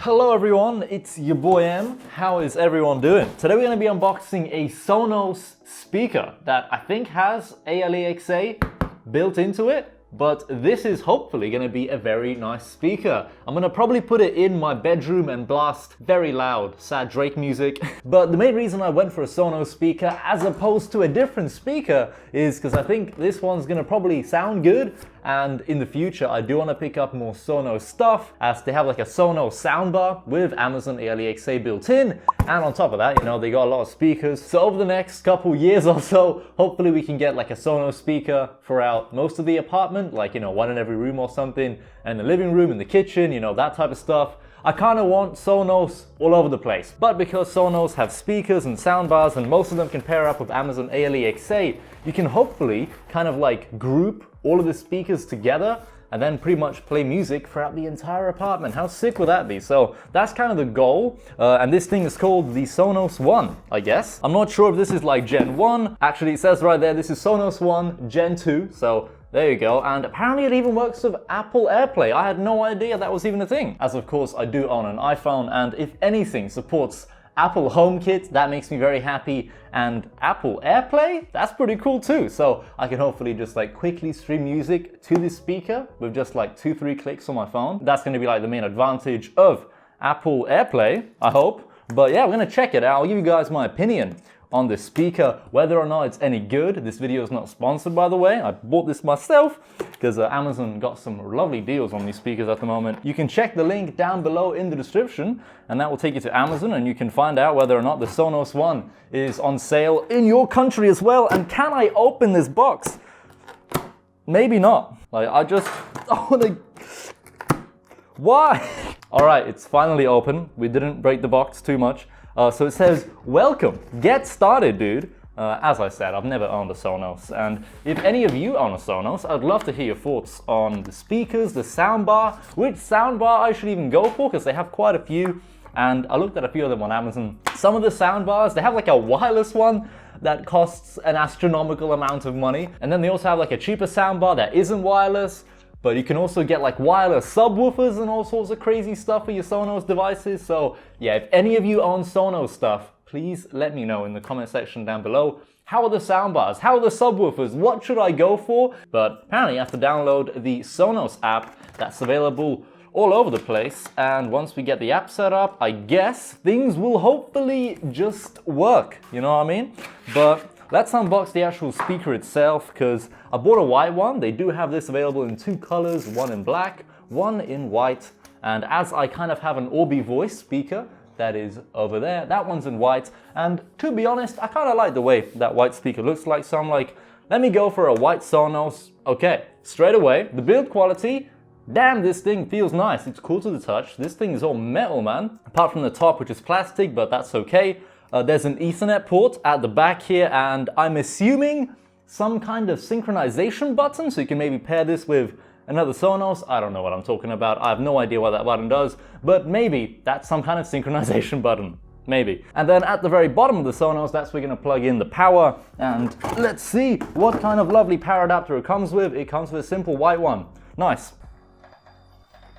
Hello everyone, it's your boy M. How is everyone doing? Today we're going to be unboxing a Sonos speaker that I think has ALEXA built into it. But this is hopefully going to be a very nice speaker. I'm going to probably put it in my bedroom and blast very loud, sad Drake music. But the main reason I went for a Sonos speaker as opposed to a different speaker is because I think this one's going to probably sound good. And in the future, I do want to pick up more Sonos stuff, as they have like a Sonos soundbar with Amazon ALEXA built in. And on top of that, you know, they got a lot of speakers. So over the next couple years or so, hopefully we can get like a Sonos speaker throughout most of the apartment, like, you know, one in every room or something, and the living room, in the kitchen, you know, that type of stuff. I kind of want Sonos all over the place. But because Sonos have speakers and soundbars and most of them can pair up with Amazon ALEXA, you can hopefully kind of like group all of the speakers together and then pretty much play music throughout the entire apartment. How sick would that be? So that's kind of the goal. And this thing is called the Sonos One, I guess. I'm not sure if this is like Gen 1. Actually, it says right there, this is Sonos One Gen 2. So there you go. And apparently it even works with Apple AirPlay. I had no idea that was even a thing. As of course, I do own an iPhone, and if anything supports Apple HomeKit, that makes me very happy, and Apple AirPlay, that's pretty cool too. So I can hopefully just like quickly stream music to this speaker with just like 2-3 clicks on my phone. That's going to be like the main advantage of Apple AirPlay, I hope. But yeah, we're going to check it out. I'll give you guys my opinion on this speaker, whether or not it's any good. This video is not sponsored, by the way. I bought this myself because Amazon got some lovely deals on these speakers at the moment. You can check the link down below in the description, and that will take you to Amazon, and you can find out whether or not the Sonos One is on sale in your country as well. And can I open this box? Maybe not. Like, I want to... Why? All right, it's finally open. We didn't break the box too much. So it says, welcome, get started, dude. As I said, I've never owned a Sonos, and if any of you own a Sonos, I'd love to hear your thoughts on the speakers, the soundbar, which soundbar I should even go for, because they have quite a few, and I looked at a few of them on Amazon. Some of the soundbars, they have like a wireless one that costs an astronomical amount of money, and then they also have like a cheaper soundbar that isn't wireless. But you can also get like wireless subwoofers and all sorts of crazy stuff for your Sonos devices. So yeah, if any of you own Sonos stuff, please let me know in the comment section down below. How are the soundbars? How are the subwoofers? What should I go for? But apparently you have to download the Sonos app that's available all over the place. And once we get the app set up, I guess things will hopefully just work. You know what I mean? But let's unbox the actual speaker itself, because I bought a white one. They do have this available in 2 colors, one in black, one in white. And as I kind of have an Rgb voice speaker that is over there, that one's in white. And to be honest, I kind of like the way that white speaker looks like. So I'm like, let me go for a white Sonos. Okay, straight away, the build quality, damn, this thing feels nice. It's cool to the touch. This thing is all metal, man. Apart from the top, which is plastic, but that's okay. There's an Ethernet port at the back here, and I'm assuming some kind of synchronization button, so you can maybe pair this with another Sonos. I don't know what I'm talking about. I have no idea what that button does, but maybe that's some kind of synchronization button. Maybe. And then at the very bottom of the Sonos, that's where we're going to plug in the power, and let's see what kind of lovely power adapter it comes with. It comes with a simple white one. Nice.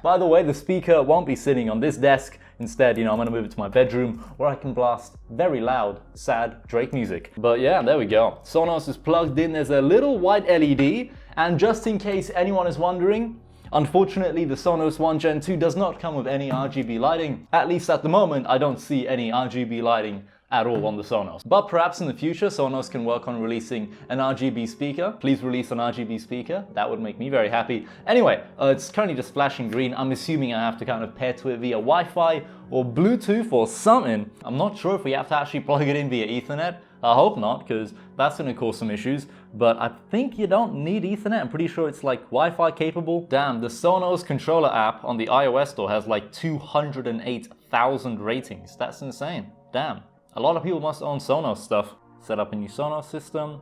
By the way, the speaker won't be sitting on this desk. Instead, you know, I'm gonna move it to my bedroom where I can blast very loud, sad Drake music. But yeah, there we go. Sonos is plugged in. There's a little white LED. And just in case anyone is wondering, unfortunately, the Sonos One Gen 2 does not come with any RGB lighting. At least at the moment, I don't see any RGB lighting at all on the Sonos. But perhaps in the future, Sonos can work on releasing an RGB speaker. Please release an RGB speaker. That would make me very happy. Anyway, it's currently just flashing green. I'm assuming I have to kind of pair to it via Wi-Fi or Bluetooth or something. I'm not sure if we have to actually plug it in via Ethernet. I hope not, because that's going to cause some issues. But I think you don't need Ethernet. I'm pretty sure it's like Wi-Fi capable. Damn, the Sonos controller app on the iOS store has like 208,000 ratings. That's insane. Damn. A lot of people must own Sonos stuff. Set up a new Sonos system.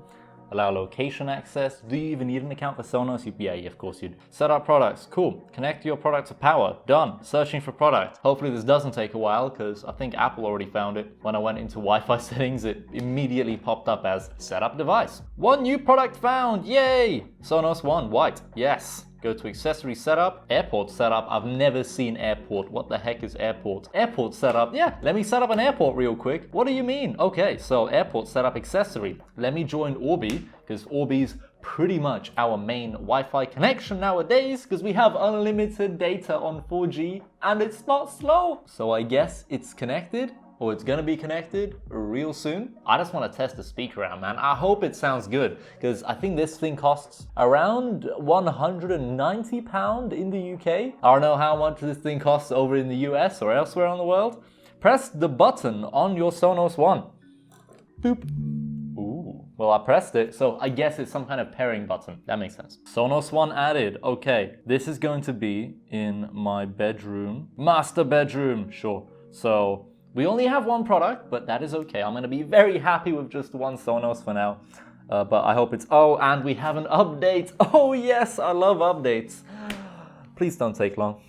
Allow location access. Do you even need an account for Sonos? Yeah, of course you'd. Set up products. Cool. Connect your product to power. Done. Searching for product. Hopefully this doesn't take a while, because I think Apple already found it. When I went into Wi-Fi settings, it immediately popped up as set up device. One new product found. Yay! Sonos One white. Yes. Go to accessory setup, airport setup. I've never seen airport. What the heck is airport? Airport setup. Yeah, let me set up an airport real quick. What do you mean? Okay, so airport setup accessory. Let me join Orbi, because Orbi's pretty much our main Wi-Fi connection nowadays, because we have unlimited data on 4G and it's not slow. So I guess it's connected, or it's gonna be connected real soon. I just want to test the speaker out, man. I hope it sounds good, because I think this thing costs around £190 in the UK. I don't know how much this thing costs over in the US or elsewhere in the world. Press the button on your Sonos One. Boop. Ooh. Well, I pressed it, so I guess it's some kind of pairing button. That makes sense. Sonos One added. Okay, this is going to be in my bedroom. Master bedroom, sure. So we only have one product, but that is okay. I'm gonna be very happy with just one Sonos for now. But I hope it's... Oh, and we have an update. Oh yes, I love updates. Please don't take long.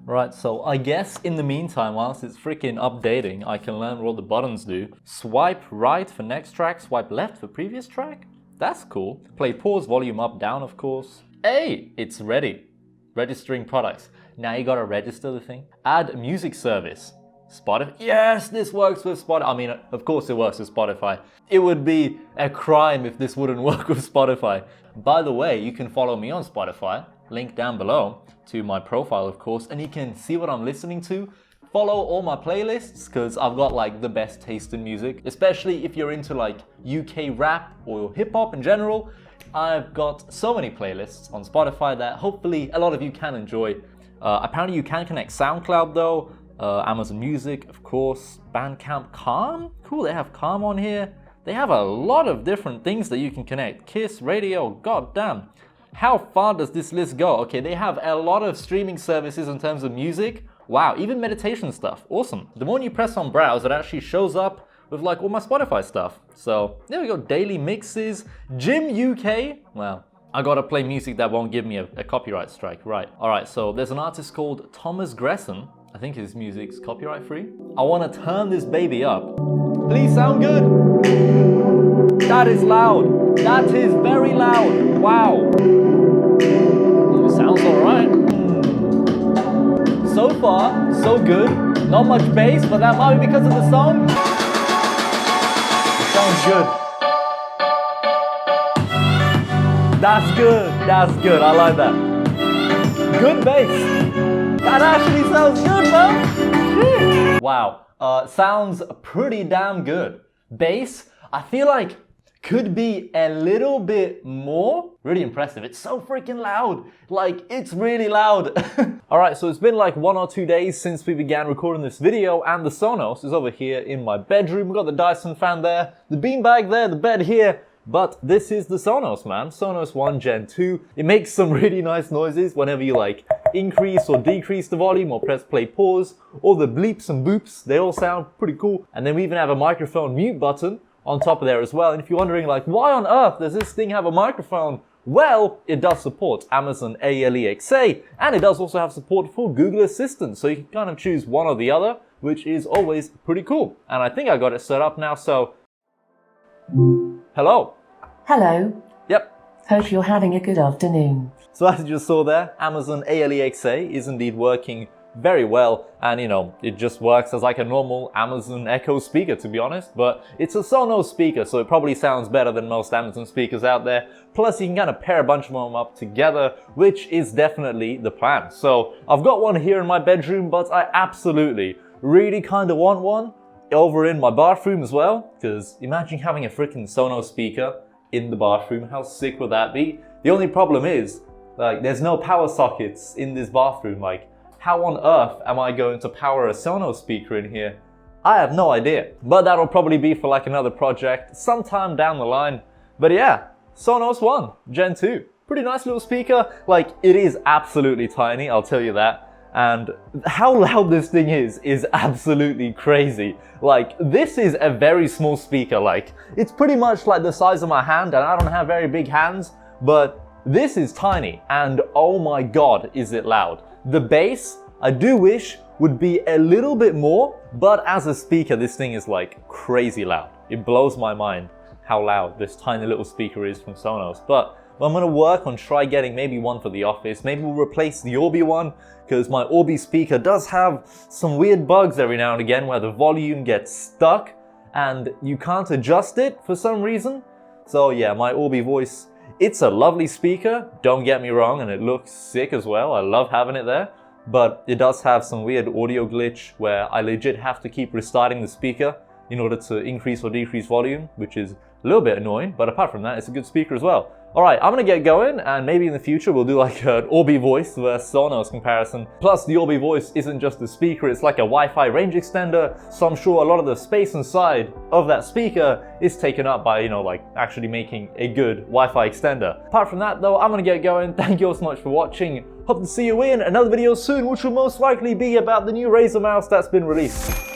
Right, so I guess in the meantime, whilst it's freaking updating, I can learn what the buttons do. Swipe right for next track, swipe left for previous track. That's cool. Play pause, volume up, down, of course. Hey, it's ready. Registering products. Now you gotta register the thing. Add music service. Spotify. Yes, this works with Spotify. I mean, of course it works with Spotify. It would be a crime if this wouldn't work with Spotify. By the way, you can follow me on Spotify. Link down below to my profile, of course, and you can see what I'm listening to. Follow all my playlists, because I've got like the best taste in music, especially if you're into like UK rap or hip hop in general. I've got so many playlists on Spotify that hopefully a lot of you can enjoy. Apparently you can connect SoundCloud though, Amazon Music, of course, Bandcamp, Calm. Cool, they have Calm on here. They have a lot of different things that you can connect. Kiss, radio, goddamn. How far does this list go? Okay, they have a lot of streaming services in terms of music. Wow, even meditation stuff. Awesome. The moment you press on browse, it actually shows up with like all my Spotify stuff. So there we go, daily mixes, Gym UK. Wow, I gotta play music that won't give me a copyright strike, right. All right, so there's an artist called Thomas Gresson. I think his music's copyright free. I wanna turn this baby up. Please sound good. That is loud. That is very loud. Wow. It sounds all right. So far, so good. Not much bass, but that might be because of the song. It sounds good. That's good. That's good. I like that. Good bass. That actually sounds good, man. Wow. Sounds pretty damn good. Bass, I feel like could be a little bit more. Really impressive. It's so freaking loud. Like, it's really loud. All right, so it's been like 1 or 2 days since we began recording this video, and the Sonos is over here in my bedroom. We've got the Dyson fan there, the beanbag there, the bed here. But this is the Sonos, man. Sonos One Gen 2. It makes some really nice noises whenever you like increase or decrease the volume or press play pause. All the bleeps and boops, they all sound pretty cool. And then we even have a microphone mute button on top of there as well. And if you're wondering like, why on earth does this thing have a microphone? Well, it does support Amazon Alexa, and it does also have support for Google Assistant. So you can kind of choose one or the other, which is always pretty cool. And I think I got it set up now, so... Hello. Hello. Yep. Hope you're having a good afternoon. So as you just saw there, Amazon Alexa is indeed working very well, and you know, it just works as like a normal Amazon Echo speaker, to be honest, but it's a Sonos speaker, so it probably sounds better than most Amazon speakers out there. Plus you can kind of pair a bunch of them up together, which is definitely the plan. So I've got one here in my bedroom, but I absolutely really kind of want one over in my bathroom as well, because imagine having a freaking Sonos speaker in the bathroom. How sick would that be? The only problem is, like, there's no power sockets in this bathroom. Like, how on earth am I going to power a Sonos speaker in here? I have no idea, but that'll probably be for like another project sometime down the line. But yeah, Sonos One Gen 2, pretty nice little speaker. Like, it is absolutely tiny, I'll tell you that. And how loud this thing is absolutely crazy. Like, this is a very small speaker. Like, it's pretty much like the size of my hand, and I don't have very big hands, but this is tiny, and oh my god, is it loud. The bass, I do wish, would be a little bit more, but as a speaker, this thing is like crazy loud. It blows my mind. how loud this tiny little speaker is from Sonos. But I'm gonna work on getting maybe one for the office. Maybe we'll replace the Orbi one, because my Orbi speaker does have some weird bugs every now and again where the volume gets stuck and you can't adjust it for some reason. So yeah, my Orbi Voice, it's a lovely speaker, don't get me wrong, and it looks sick as well. I love having it there, but it does have some weird audio glitch where I legit have to keep restarting the speaker in order to increase or decrease volume, which is a little bit annoying, but apart from that, it's a good speaker as well. Alright, I'm gonna get going, and maybe in the future we'll do like an Orbi Voice versus Sonos comparison. Plus, the Orbi Voice isn't just a speaker, it's like a Wi-Fi range extender, so I'm sure a lot of the space inside of that speaker is taken up by, like actually making a good Wi-Fi extender. Apart from that though, I'm gonna get going. Thank you all so much for watching. Hope to see you in another video soon, which will most likely be about the new Razer mouse that's been released.